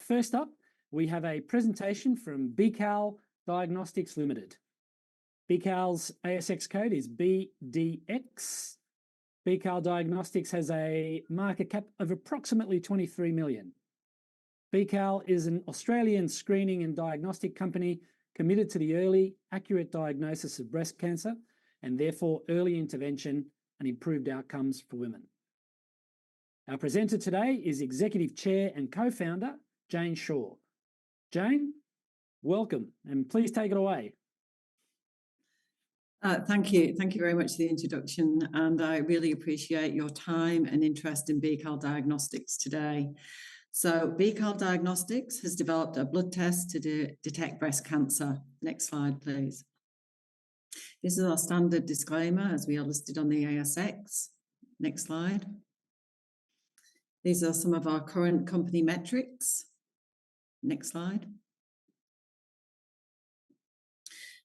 First up, we have a presentation from BCAL Diagnostics Limited. BCAL's ASX code is BDX. BCAL Diagnostics has a market cap of approximately 23 million. BCAL is an Australian screening and diagnostic company committed to the early, accurate diagnosis of breast cancer and therefore early intervention and improved outcomes for women. Our presenter today is Executive Chair and Co-founder, Jayne Shaw. Jayne, welcome, and please take it away. Thank you. Thank you very much for the introduction, and I really appreciate your time and interest in BCAL Diagnostics today. So BCAL Diagnostics has developed a blood test to detect breast cancer. Next slide, please. This is our standard disclaimer as we are listed on the ASX. Next slide. These are some of our current company metrics. Next slide.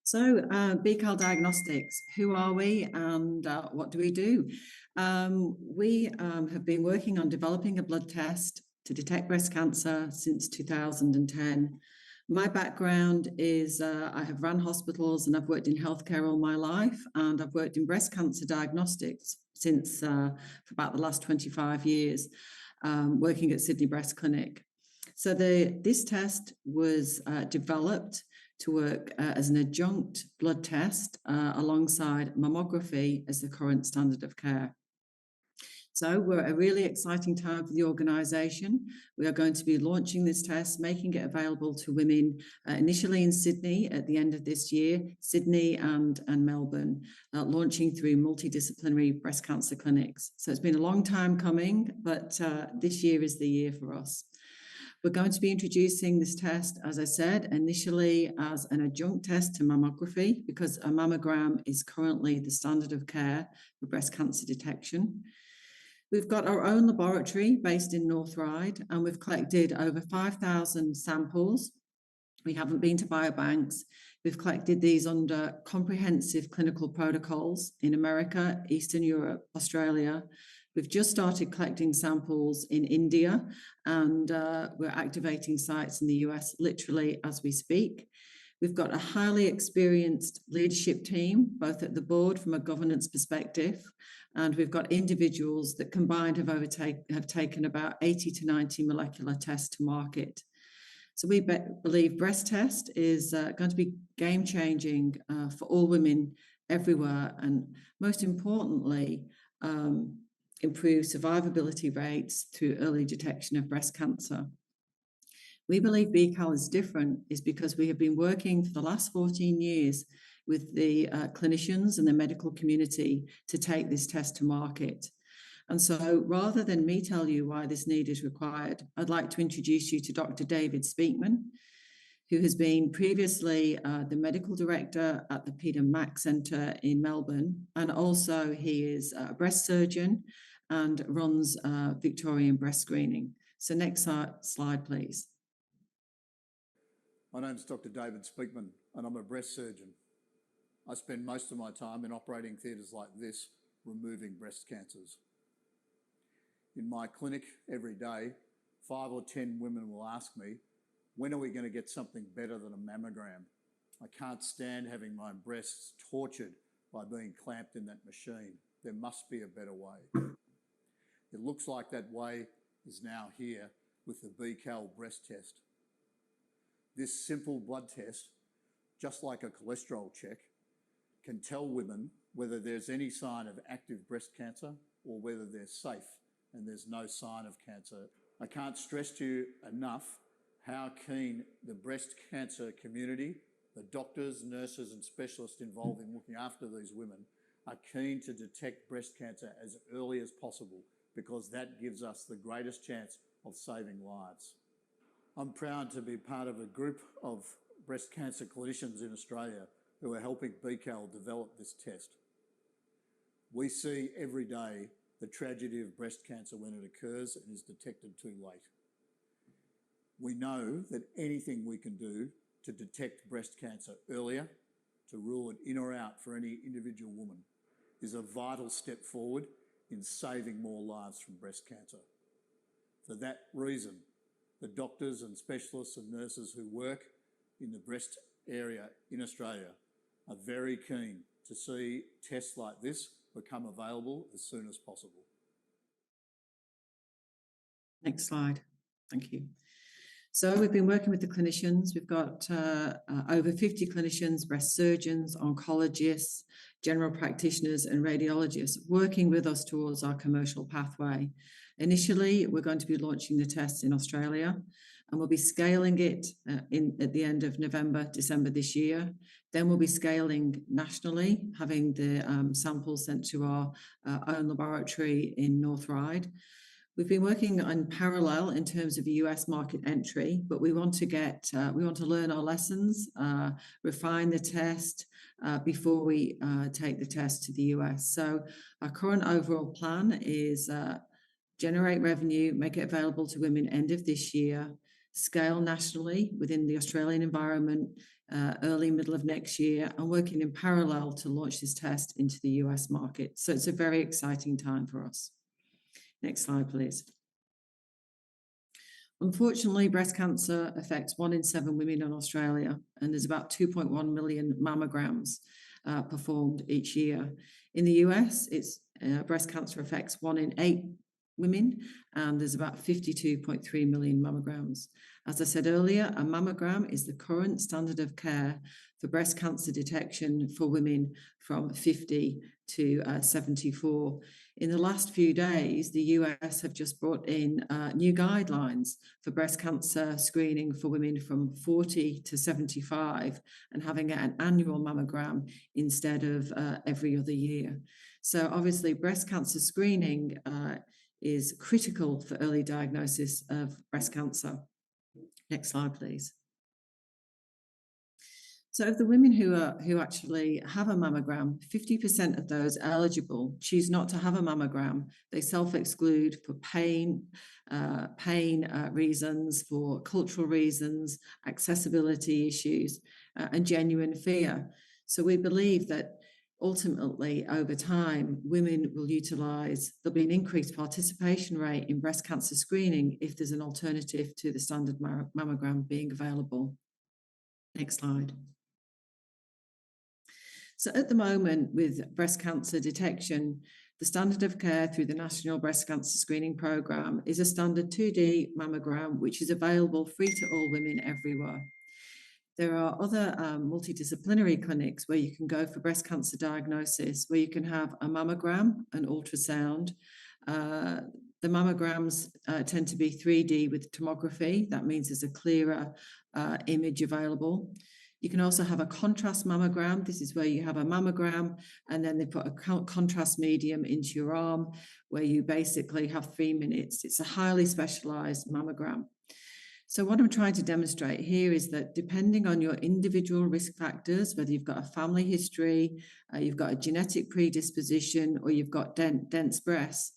So BCAL Diagnostics, who are we and what do we do? We have been working on developing a blood test to detect breast cancer since 2010. My background is I have run hospitals and I've worked in healthcare all my life, and I've worked in breast cancer diagnostics since for about the last 25 years, working at Sydney Breast Clinic. So this test was developed to work as an adjunct blood test alongside mammography as the current standard of care. So we're at a really exciting time for the organisation. We are going to be launching this test, making it available to women initially in Sydney at the end of this year, Sydney and Melbourne, launching through multidisciplinary breast cancer clinics. So it's been a long time coming, but this year is the year for us. We're going to be introducing this test, as I said, initially as an adjunct test to mammography, because a mammogram is currently the standard of care for breast cancer detection. We've got our own laboratory based in North Ryde, and we've collected over 5,000 samples. We haven't been to biobanks. We've collected these under comprehensive clinical protocols in America, Eastern Europe, Australia. We've just started collecting samples in India, and we're activating sites in the US literally as we speak. We've got a highly experienced leadership team, both at the board from a governance perspective, and we've got individuals that combined have taken about 80 to 90 molecular tests to market. So we believe breast test is going to be game-changing for all women everywhere, and most importantly, improve survivability rates through early detection of breast cancer. We believe BCAL is different is because we have been working for the last 14 years with the clinicians and the medical community to take this test to market. And so rather than me tell you why this need is required, I'd like to introduce you to Dr. David Speakman, who has been previously the medical director at the Peter Mac Centre in Melbourne, and also he is a breast surgeon and runs Victorian breast screening. So next slide, please. My name's Dr. David Speakman, and I'm a breast surgeon. I spend most of my time in operating theatres like this, removing breast cancers. In my clinic every day, 5 or 10 women will ask me, when are we going to get something better than a mammogram? I can't stand having my breasts tortured by being clamped in that machine. There must be a better way. It looks like that way is now here with the BCAL breast test. This simple blood test, just like a cholesterol check, can tell women whether there's any sign of active breast cancer or whether they're safe and there's no sign of cancer. I can't stress to you enough how keen the breast cancer community, the doctors, nurses and specialists involved in looking after these women, are keen to detect breast cancer as early as possible, because that gives us the greatest chance of saving lives. I'm proud to be part of a group of breast cancer clinicians in Australia who are helping BCAL develop this test. We see every day the tragedy of breast cancer when it occurs and is detected too late. We know that anything we can do to detect breast cancer earlier, to rule it in or out for any individual woman, is a vital step forward in saving more lives from breast cancer. For that reason, The doctors and specialists and nurses who work in the breast area in Australia are very keen to see tests like this become available as soon as possible. Next slide. Thank you. So we've been working with the clinicians. We've got over 50 clinicians, breast surgeons, oncologists, general practitioners and radiologists working with us towards our commercial pathway. Initially, we're going to be launching the tests in Australia, and we'll be scaling it at the end of November, December this year. Then we'll be scaling nationally, having the samples sent to our own laboratory in North Ryde. We've been working in parallel in terms of US market entry, but we want to learn our lessons, refine the test before we take the test to the US. So our current overall plan is generate revenue, make it available to women end of this year, scale nationally within the Australian environment early middle of next year, and working in parallel to launch this test into the US market. So it's a very exciting time for us. Next slide, please. Unfortunately, breast cancer affects 1 in 7 women in Australia, and there's about 2.1 million mammograms performed each year. In the US, breast cancer affects 1 in 8 women, and there's about 52.3 million mammograms. As I said earlier, a mammogram is the current standard of care for breast cancer detection for women from 50 to 74. In the last few days, the US have just brought in new guidelines for breast cancer screening for women from 40 to 75 and having an annual mammogram instead of every other year. So obviously breast cancer screening is critical for early diagnosis of breast cancer. Next slide, please. So of the women who actually have a mammogram, 50% of those eligible choose not to have a mammogram. They self-exclude for pain reasons, for cultural reasons, accessibility issues, and genuine fear. So we believe that ultimately, over time, women will there'll be an increased participation rate in breast cancer screening if there's an alternative to the standard mammogram being available. Next slide. So at the moment, with breast cancer detection, the standard of care through the National Breast Cancer Screening Programme is a standard 2D mammogram, which is available free to all women everywhere. There are other multidisciplinary clinics where you can go for breast cancer diagnosis, where you can have a mammogram, an ultrasound. The mammograms tend to be 3D with tomography. That means there's a clearer image available. You can also have a contrast mammogram. This is where you have a mammogram and then they put a contrast medium into your arm where you basically have 3 minutes. It's a highly specialized mammogram. So what I'm trying to demonstrate here is that depending on your individual risk factors, whether you've got a family history, you've got a genetic predisposition, or you've got dense breasts,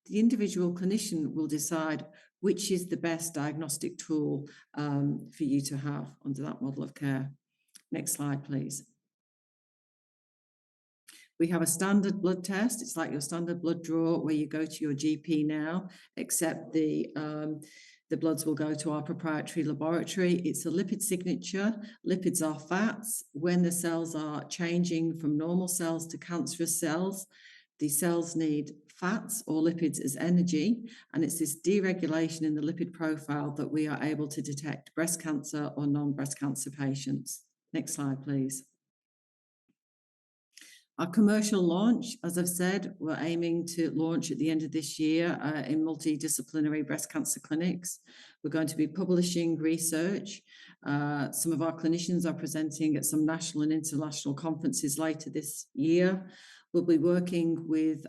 the individual clinician will decide which is the best diagnostic tool for you to have under that model of care. Next slide, please. We have a standard blood test. It's like your standard blood draw where you go to your GP now, except the bloods will go to our proprietary laboratory. It's a lipid signature. Lipids are fats. When the cells are changing from normal cells to cancerous cells, the cells need fats or lipids as energy, and it's this deregulation in the lipid profile that we are able to detect breast cancer or non-breast cancer patients. Next slide, please. Our commercial launch, as I've said, we're aiming to launch at the end of this year in multidisciplinary breast cancer clinics. We're going to be publishing research. Some of our clinicians are presenting at some national and international conferences later this year. We'll be working with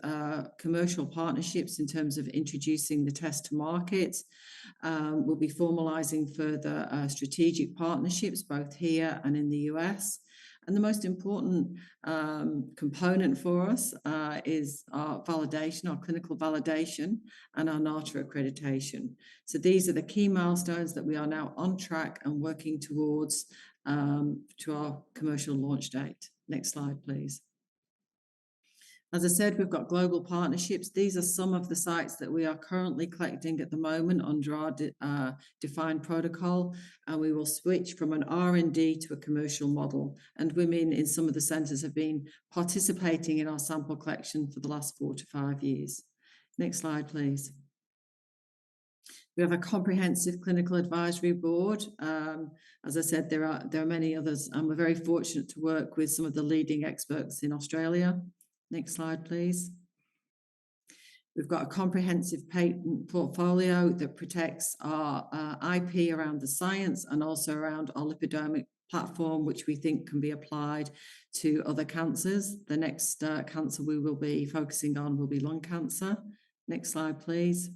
commercial partnerships in terms of introducing the test to market. We'll be formalizing further strategic partnerships, both here and in the US. And the most important component for us is our validation, our clinical validation, and our NATA accreditation. So these are the key milestones that we are now on track and working towards to our commercial launch date. Next slide, please. As I said, we've got global partnerships. These are some of the sites that we are currently collecting at the moment under our defined protocol, and we will switch from an R&D to a commercial model. And women in some of the centres have been participating in our sample collection for the last 4 to 5 years. Next slide, please. We have a comprehensive clinical advisory board. As I said, there are many others, and we're very fortunate to work with some of the leading experts in Australia. Next slide, please. We've got a comprehensive patent portfolio that protects our IP around the science and also around our lipidomic platform, which we think can be applied to other cancers. The next cancer we will be focusing on will be lung cancer. Next slide, please.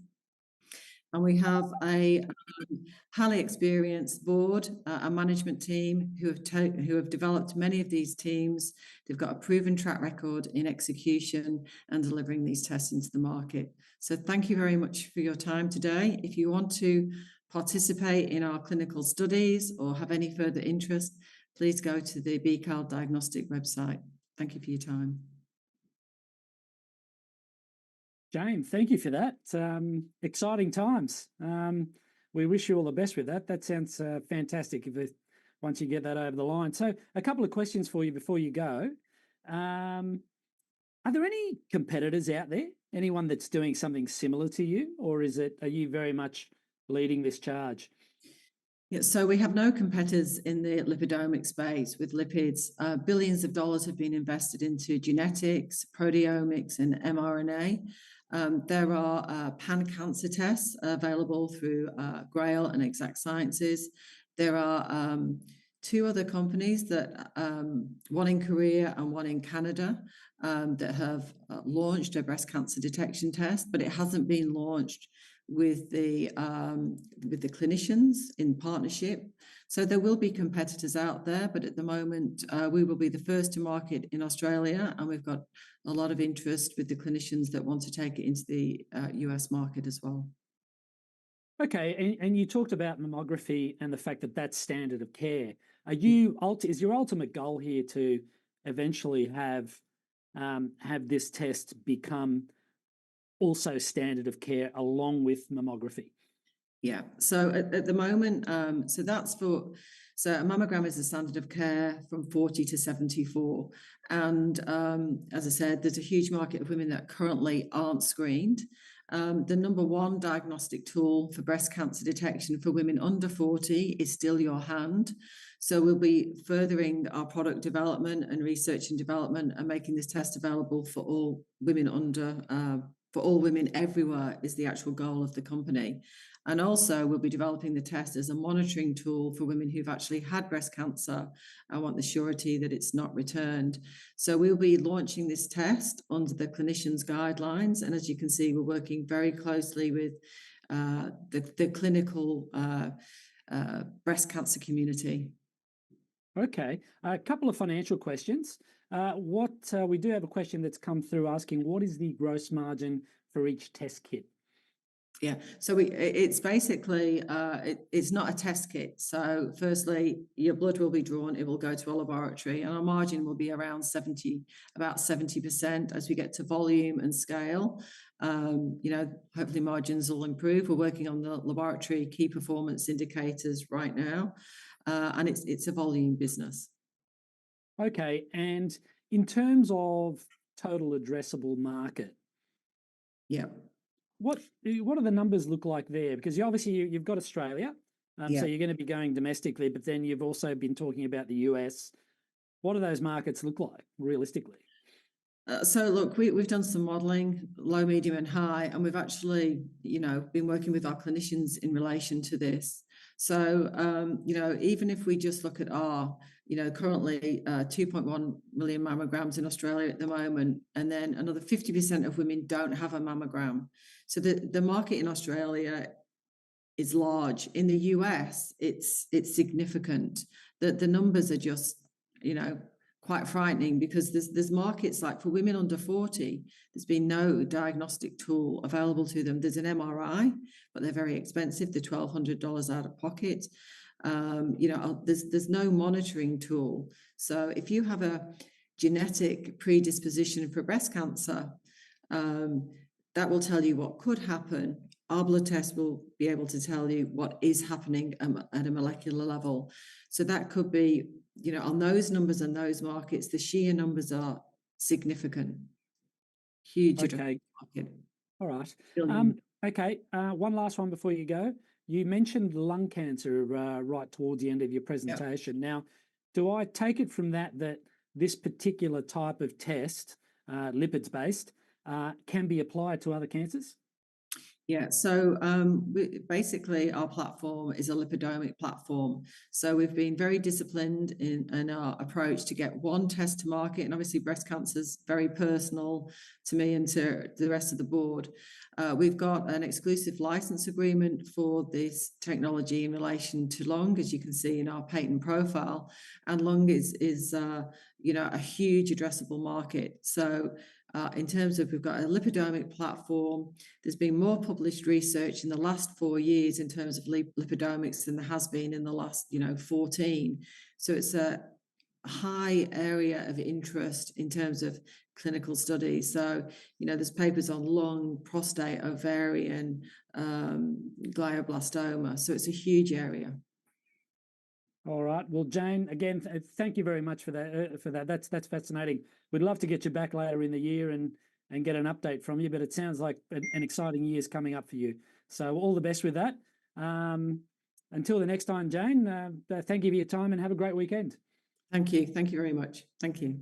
And we have a highly experienced board, a management team who have developed many of these teams. They've got a proven track record in execution and delivering these tests into the market. So thank you very much for your time today. If you want to participate in our clinical studies or have any further interest, please go to the BCAL Diagnostic website. Thank you for your time. Jayne, thank you for that. Exciting times. We wish you all the best with that. That sounds fantastic once you get that over the line. So a couple of questions for you before you go. Are there any competitors out there? Anyone that's doing something similar to you? Or are you very much leading this charge? Yeah, so we have no competitors in the lipidomic space with lipids. Billions of dollars have been invested into genetics, proteomics, and mRNA. There are pan-cancer tests available through GRAIL and Exact Sciences. There are 2 other companies, one in Korea and one in Canada, that have launched a breast cancer detection test, but it hasn't been launched with the clinicians in partnership. So there will be competitors out there, but at the moment we will be the first to market in Australia, and we've got a lot of interest with the clinicians that want to take it into the US market as well. Okay, and you talked about mammography and the fact that that's standard of care. Is your ultimate goal here to eventually have this test become also standard of care along with mammography? Yeah, so at the moment, so a mammogram is the standard of care from 40 to 74. And as I said, there's a huge market of women that currently aren't screened. The number 1 diagnostic tool for breast cancer detection for women under 40 is still your hand. So we'll be furthering our product development and research and development and making this test available for all women for all women everywhere is the actual goal of the company. And also we'll be developing the test as a monitoring tool for women who've actually had breast cancer and want the surety that it's not returned. So we'll be launching this test under the clinicians' guidelines. And as you can see, we're working very closely with the clinical breast cancer community. Okay, a couple of financial questions. We do have a question that's come through asking, what is the gross margin for each test kit? Yeah, so it's basically, it's not a test kit. So firstly, your blood will be drawn, it will go to a laboratory, and our margin will be around about 70% as we get to volume and scale. Hopefully margins will improve. We're working on the laboratory key performance indicators right now, and it's a volume business. Okay, and in terms of total addressable market, yeah, what do the numbers look like there? Because obviously you've got Australia, so you're going to be going domestically, but then you've also been talking about the US. What do those markets look like realistically? So look, we've done some modelling, low, medium, and high, and we've actually, been working with our clinicians in relation to this. So, even if we just look at our, currently 2.1 million mammograms in Australia at the moment, and then another 50% of women don't have a mammogram. So the market in Australia is large. In the US, it's significant. The numbers are just, quite frightening, because there's markets like for women under 40, there's been no diagnostic tool available to them. There's an MRI, but they're very expensive. They're $1,200 out of pocket. There's no monitoring tool. So if you have genetic predisposition for breast cancer, that will tell you what could happen. Our blood test will be able to tell you what is happening at a molecular level. So that could be, you know, on those numbers and those markets, the sheer numbers are significant. Huge Okay. market. All right. Billion. Okay. One last one before you go. You mentioned lung cancer right towards the end of your presentation. Now, do I take it from that this particular type of test, lipids-based, can be applied to other cancers? Yeah, so basically our platform is a lipidomic platform. So we've been very disciplined in our approach to get one test to market. And obviously breast cancer is very personal to me and to the rest of the board. We've got an exclusive license agreement for this technology in relation to lung, as you can see in our patent profile. And lung is you know, a huge addressable market. So in terms of, we've got a lipidomic platform. There's been more published research in the last 4 years in terms of lipidomics than there has been in the last, you know, 14. So it's a high area of interest in terms of clinical studies. So, you know, there's papers on lung, prostate, ovarian, glioblastoma. So it's a huge area. All right. Well, Jayne, again, thank you very much for that. That's fascinating. We'd love to get you back later in the year and get an update from you, but it sounds like an exciting year's coming up for you. So all the best with that. Until the next time, Jayne, thank you for your time and have a great weekend. Thank you. Thank you very much. Thank you.